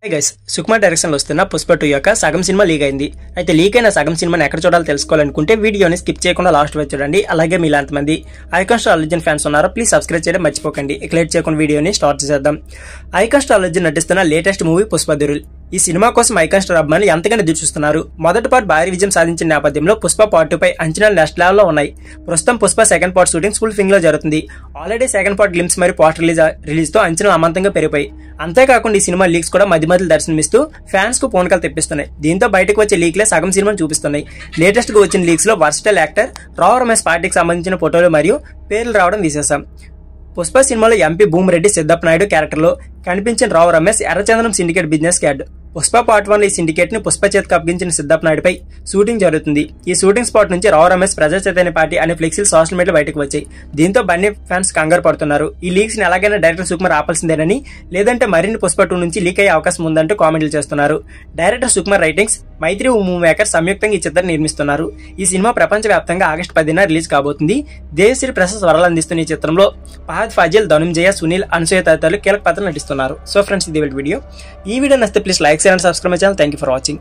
Hey guys, Sukumar direction లో వస్తున్న పుష్ప 2 యొక్క సగం సినిమా లీక్ అయింది. అయితే లీక్ అయిన సగం సినిమాని ఎక్కడ చూడాలో తెలుసుకోవాలనుకుంటే వీడియోని స్కిప్ చేయకుండా లాస్ట్ వరకు చూడండి. అలాగే మీలాంటి మంది icon star Allu Arjun fans ఉన్నారో ప్లీజ్ సబ్స్క్రైబ్ చేయడం మర్చిపోకండి. ఇక లేట్ చేయకుండా వీడియోని స్టార్ట్ చేద్దాం. ఐకాన్ స్టార్ అల్లు అర్జున్ నటిస్తున్న లేటెస్ట్ మూవీ పుష్ప ధురుల్. ఈ సినిమా కోసం ఐకాన్ స్టార్ అభిమానులు ఎంతగానో ఎదురు చూస్తున్నారు. మొదటి పార్ట్ భారీ విజయం సాధించిన నేపథ్యంలో పుష్ప పార్ట్ 2 పై అంచనాలు నెక్స్ట్ లెవెల్లో ఉన్నాయి. ప్రస్తుతం Pushpa second part shooting full ఫింగ్ లో జరుగుతుంది. ఆల్రెడీ సెకండ్ పార్ట్ గ్లిమ్స్ మరియు పోస్టర్ రిలీజ్ తో అంచనాలు అమాంతంగా పెరిగిపోయి, అంతేకాకుండా ఈ సినిమా లీక్స్ కూడా మధ్య మధ్యలో దర్శనమిస్తూ ఫ్యాన్స్ కు పూనకాలు తెప్పిస్తున్నాయి. దీంతో బయటకు వచ్చే లీక్లే సగం సినిమాను చూపిస్తున్నాయి. లేటెస్ట్ గా వచ్చిన లీక్స్ లో వర్సటైల్ యాక్టర్ రావు రమేష్ పార్టీకి సంబంధించిన ఫోటోలు మరియు పేర్లు రావడం తీసేశాం. పుష్ప సినిమాలో ఎంపీ భూమిరెడ్డి సిద్ధప్ప నాయుడు క్యారెక్టర్ లో కనిపించిన రావు రమేష్ ఎర్రచందనం సిండికేట్ బిజినెస్ క్యాడ్. పుష్ప పార్ట్ 1 ఈ సిండికేట్ ని పుష్ప చేతికి అప్పగించిన సిద్ధప్ప నాయుడుపై షూటింగ్ జరుగుతుంది. ఈ షూటింగ్ స్పాట్ నుంచి రావు రమేష్ ప్రజా చైతన్య పార్టీ అనే ఫ్లెక్సీలు సోషల్ మీడియా బయటకు వచ్చాయి. దీంతో బన్నీ ఫ్యాన్స్ కంగారు పడుతున్నారు. ఈ లీక్స్ ని ఎలాగైనా డైరెక్టర్ సుకుమార్ ఆపాల్సిందేనని, లేదంటే మరిన్ని పుష్ప 2 నుంచి లీక్ అయ్యే అవకాశం ఉందంటూ కామెంట్లు చేస్తున్నారు. డైరెక్టర్ సుకుమార్ రైటింగ్స్, మైత్రి మూవీ మేకర్ సంయుక్తంగా ఈ చిత్రాన్ని నిర్మిస్తున్నారు. ఈ సినిమా ప్రపంచవ్యాప్తంగా ఆగస్టు 10న రిలీజ్ కాబోతుంది. దేవశ్రీ ప్రసాద్ వరలు అందిస్తున్న ఈ చిత్రంలో ఫహద్ ఫాజిల్, ధనుంజయ, సునీల్, అనసూయ తదితరులు కీలక పాత్రలు నటిస్తున్నారు. సో ఫ్రెండ్స్, ఇది వీడియో. ఈ వీడియో నచ్చితే please like, share and subscribe my channel. Thank you for watching.